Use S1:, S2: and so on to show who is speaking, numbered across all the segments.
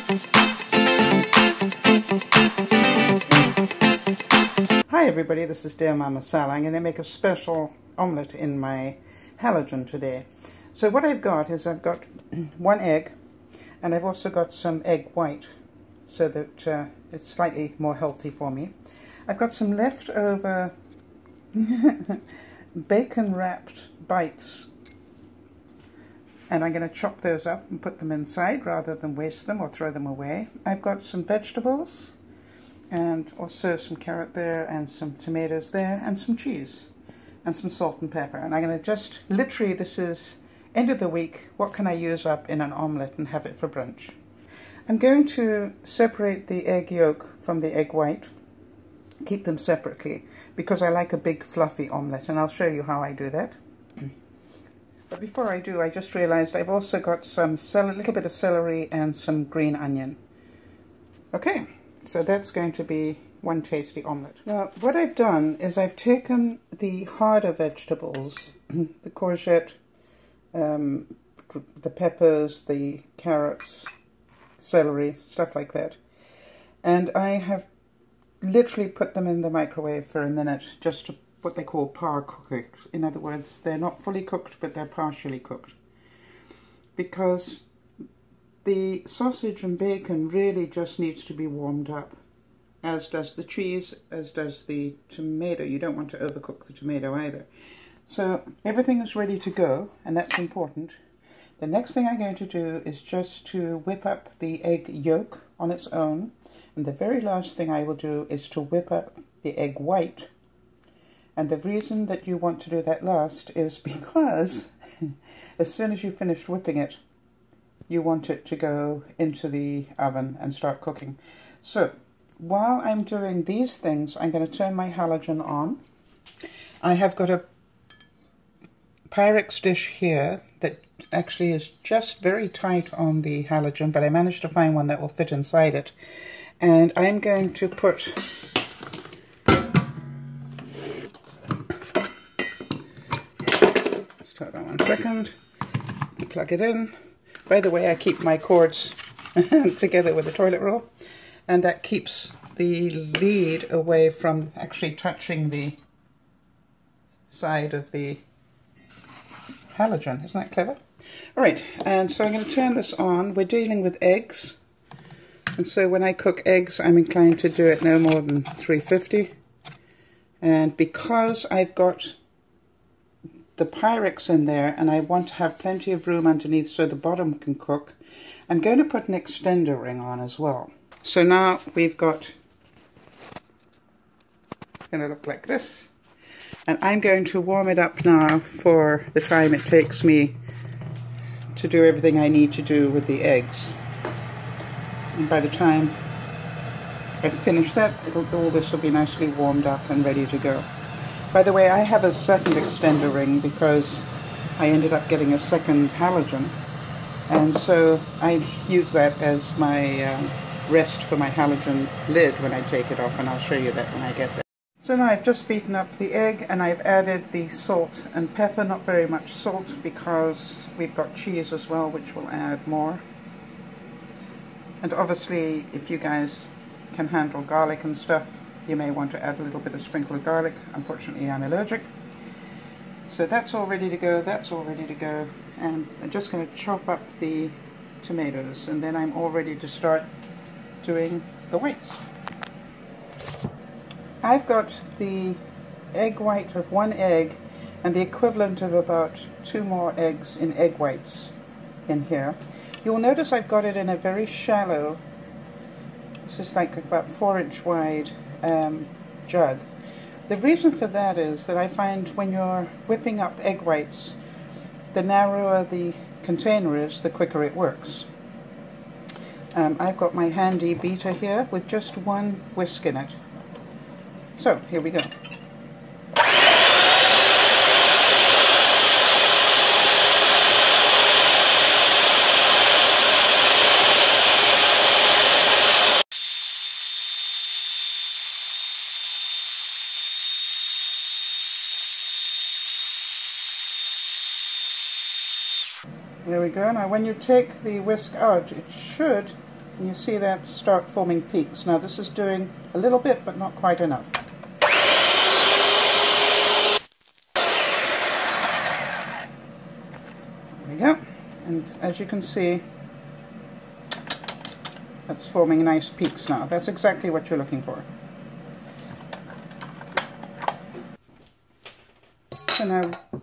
S1: Hi everybody, this is DearMamaSal. I'm going to make a special omelette in my halogen today. So what I've got is I've got one egg, and I've also got some egg white so that it's slightly more healthy for me. I've got some leftover bacon wrapped bites, and I'm going to chop those up and put them inside rather than waste them or throw them away. I've got some vegetables and also some carrot there and some tomatoes there and some cheese and some salt and pepper. And I'm going to just, literally this is end of the week, what can I use up in an omelette and have it for brunch. I'm going to separate the egg yolk from the egg white, keep them separately because I like a big fluffy omelette, and I'll show you how I do that. But before I do, I just realized I've also got some a little bit of celery and some green onion. Okay. So that's going to be one tasty omelette. Now, what I've done is I've taken the harder vegetables, the courgette, the peppers, the carrots, celery, stuff like that, and I have literally put them in the microwave for a minute, just to what they call par cooked. In other words, they're not fully cooked, but they're partially cooked, because the sausage and bacon really just needs to be warmed up, as does the cheese, as does the tomato. You don't want to overcook the tomato either. So everything is ready to go, and that's important. The next thing I'm going to do is just to whip up the egg yolk on its own, and the very last thing I will do is to whip up the egg white. And the reason that you want to do that last is because as soon as you've finished whipping it, you want it to go into the oven and start cooking. So while I'm doing these things, I'm going to turn my halogen on. I have got a Pyrex dish here that actually is just very tight on the halogen, but I managed to find one that will fit inside it. And I'm going to put start on 1 second, plug it in. By the way, I keep my cords together with a toilet roll, and that keeps the lead away from actually touching the side of the halogen. Isn't that clever? All right, and so I'm going to turn this on. We're dealing with eggs, and so when I cook eggs, I'm inclined to do it no more than 350. And because I've got the Pyrex in there, and I want to have plenty of room underneath so the bottom can cook, I'm going to put an extender ring on as well. So now we've got, it's going to look like this, and I'm going to warm it up now for the time it takes me to do everything I need to do with the eggs. And by the time I finish that, all this will be nicely warmed up and ready to go. By the way, I have a second extender ring because I ended up getting a second halogen, and so I use that as my rest for my halogen lid when I take it off, and I'll show you that when I get there. So now I've just beaten up the egg, and I've added the salt and pepper, not very much salt because we've got cheese as well, which will add more. And obviously, if you guys can handle garlic and stuff, you may want to add a little bit of sprinkle of garlic. Unfortunately, I'm allergic. So that's all ready to go, that's all ready to go. And I'm just going to chop up the tomatoes, and then I'm all ready to start doing the whites. I've got the egg white of 1 egg and the equivalent of about 2 more eggs in egg whites in here. You'll notice I've got it in a very shallow, this is like about 4-inch wide jug. The reason for that is that I find when you're whipping up egg whites, the narrower the container is, the quicker it works. I've got my handy beater here with just 1 whisk in it. So here we go. There we go. Now when you take the whisk out, it should And you see that start forming peaks. Now this is doing a little bit, but not quite enough. There we go. And as you can see, that's forming nice peaks now. That's exactly what you're looking for. So now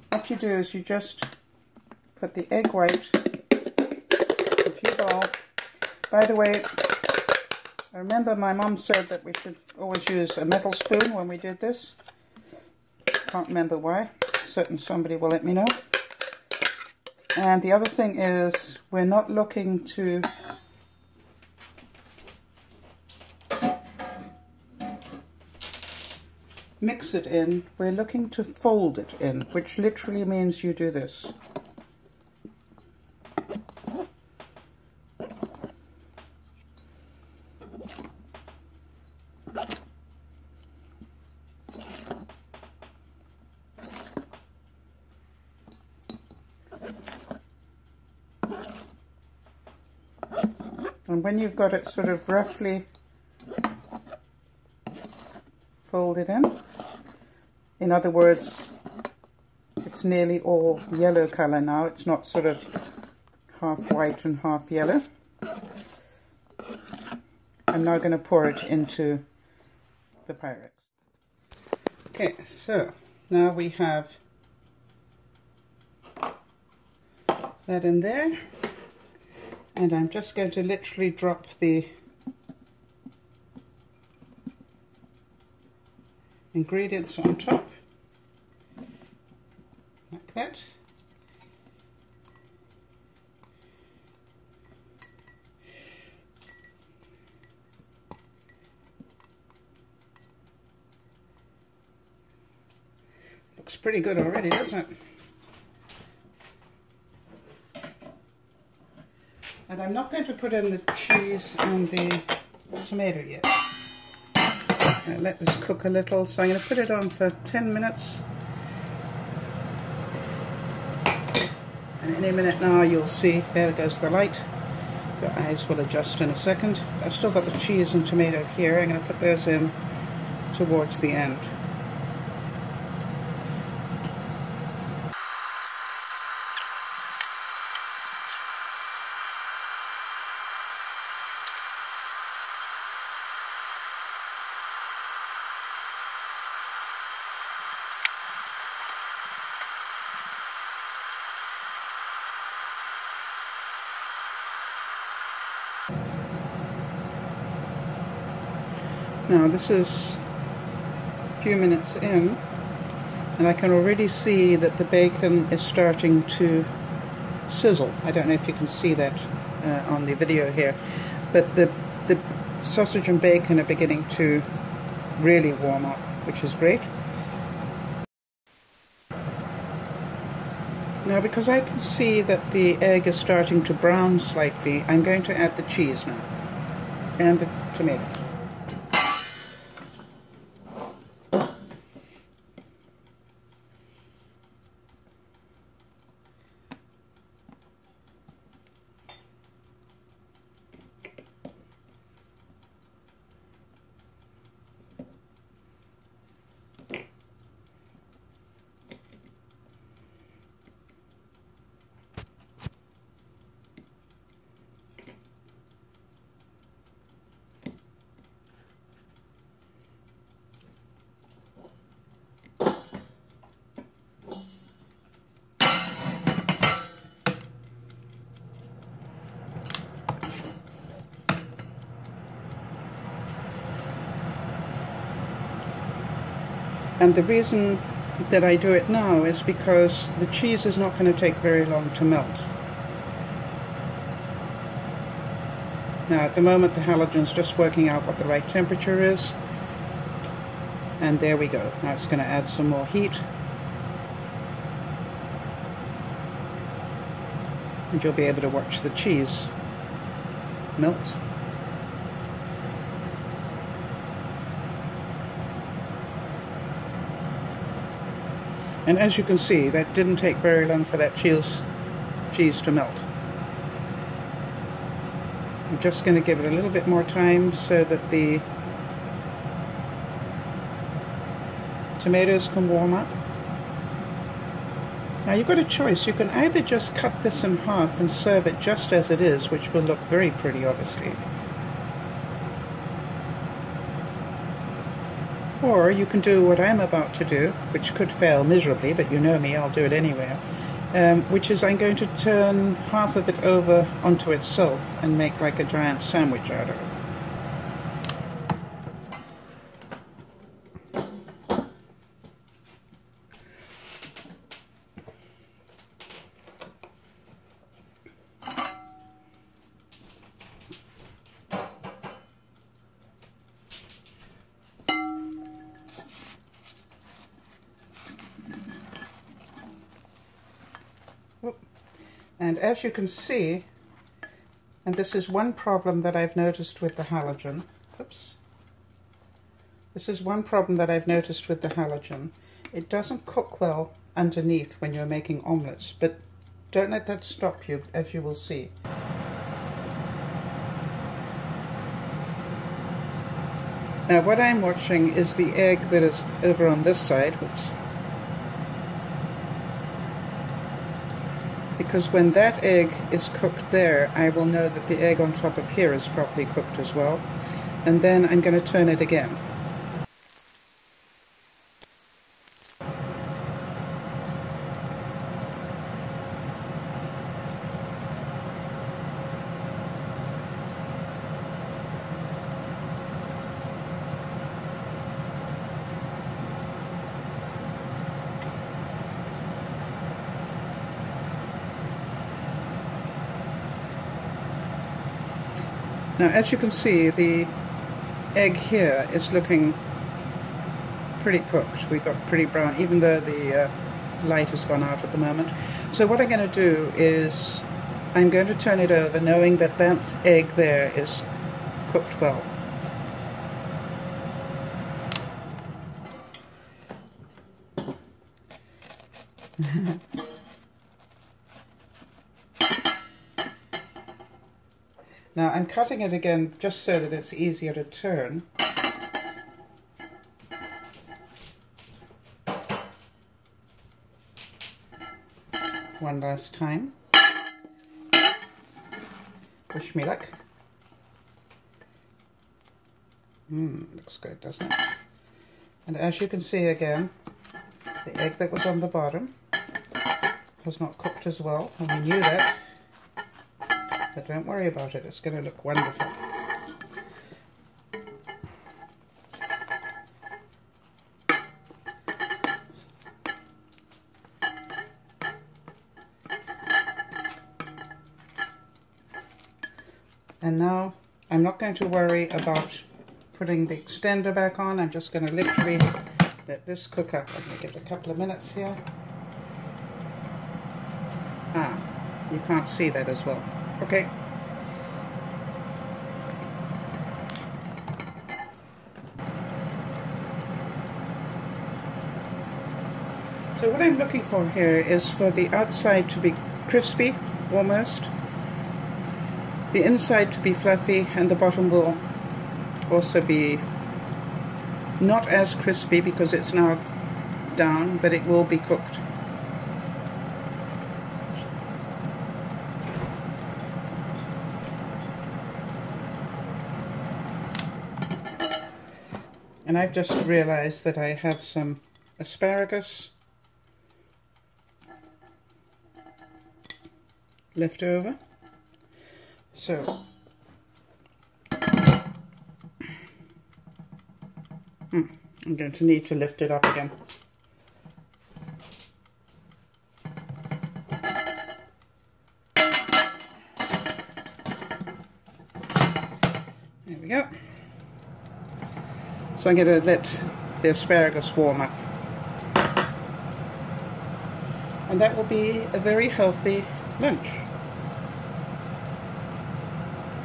S1: what you do is you just put the egg white into your bowl. By the way, I remember my mom said that we should always use a metal spoon when we did this. Can't remember why. Certain somebody will let me know. And the other thing is, we're not looking to mix it in, we're looking to fold it in, which literally means you do this. And when you've got it sort of roughly folded in other words, it's nearly all yellow color now, it's not sort of half white and half yellow. I'm now going to pour it into the Pyrex. Okay, so now we have that in there, and I'm just going to literally drop the ingredients on top, like that. Looks pretty good already, doesn't it? And I'm not going to put in the cheese and the tomato yet. I'm going to let this cook a little, so I'm going to put it on for 10 minutes. And any minute now you'll see, there goes the light. Your eyes will adjust in a second. I've still got the cheese and tomato here. I'm going to put those in towards the end. Now this is a few minutes in, and I can already see that the bacon is starting to sizzle. I don't know if you can see that on the video here, but the sausage and bacon are beginning to really warm up, which is great. Now because I can see that the egg is starting to brown slightly, I'm going to add the cheese now and the tomato. And the reason that I do it now is because the cheese is not going to take very long to melt. Now at the moment the halogen's just working out what the right temperature is, and there we go. Now it's going to add some more heat, and you'll be able to watch the cheese melt. And as you can see, that didn't take very long for that cheese to melt. I'm just going to give it a little bit more time so that the tomatoes can warm up. Now you've got a choice. You can either just cut this in half and serve it just as it is, which will look very pretty obviously. Or you can do what I'm about to do, which could fail miserably, but you know me, I'll do it anyway. Which is I'm going to turn half of it over onto itself and make like a giant sandwich out of it. And as you can see, and this is one problem that I've noticed with the halogen, this is one problem that I've noticed with the halogen. It doesn't cook well underneath when you're making omelettes, but don't let that stop you, as you will see. Now what I'm watching is the egg that is over on this side, because when that egg is cooked there, I will know that the egg on top of here is properly cooked as well. And then I'm going to turn it again. Now, as you can see, the egg here is looking pretty cooked. We got pretty brown, even though the light has gone out at the moment. So what I'm going to do is I'm going to turn it over, knowing that that egg there is cooked well. Now I'm cutting it again just so that it's easier to turn. One last time. Wish me luck. Looks good, doesn't it? And as you can see again, the egg that was on the bottom has not cooked as well, and we knew that. But don't worry about it, it's going to look wonderful. And now I'm not going to worry about putting the extender back on. I'm just going to literally let this cook up. I'm going to give it a couple of minutes here. You can't see that as well. Okay. So what I'm looking for here is for the outside to be crispy, almost, the inside to be fluffy, and the bottom will also be not as crispy because it's now down, but it will be cooked. And I've just realized that I have some asparagus left over. So I'm going to need to lift it up again. There we go. So I'm going to let the asparagus warm up. And that will be a very healthy lunch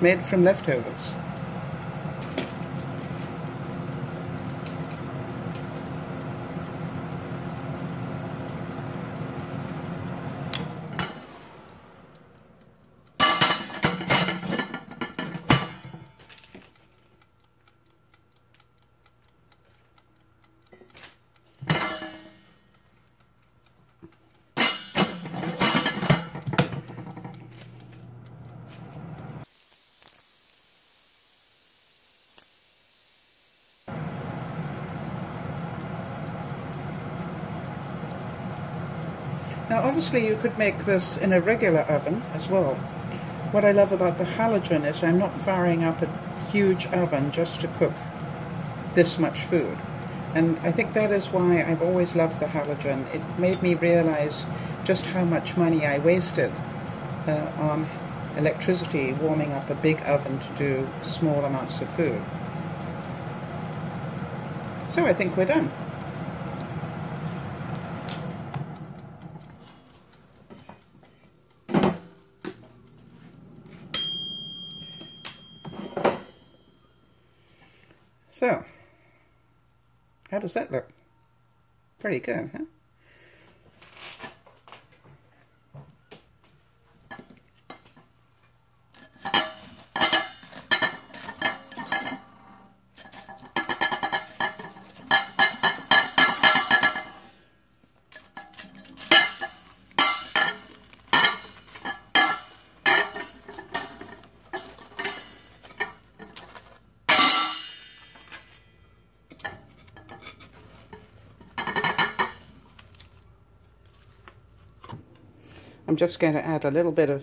S1: made from leftovers. Now obviously you could make this in a regular oven as well. What I love about the halogen is I'm not firing up a huge oven just to cook this much food. And I think that is why I've always loved the halogen. It made me realize just how much money I wasted on electricity warming up a big oven to do small amounts of food. So I think we're done. So, how does that look? Pretty good, huh? I'm just going to add a little bit of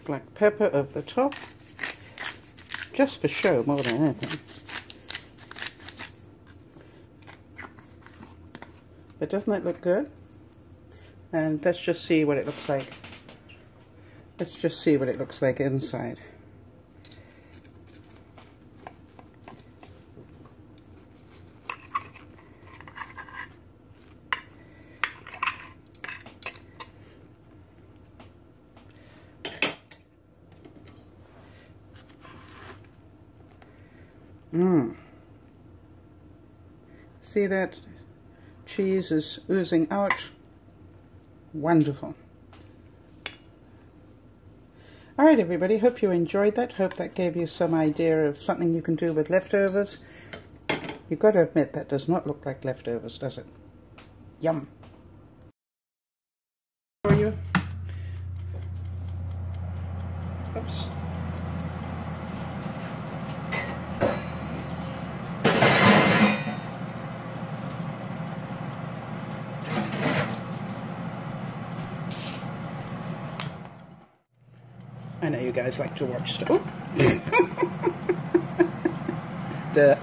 S1: black pepper over the top, just for show more than anything. But doesn't that look good? And let's just see what it looks like. Let's just see what it looks like inside. See that cheese is oozing out? Wonderful. Alright everybody, hope you enjoyed that. Hope that gave you some idea of something you can do with leftovers. You've got to admit that does not look like leftovers, does it? Yum. For you. Oops. I know you guys like to watch stuff. Duh.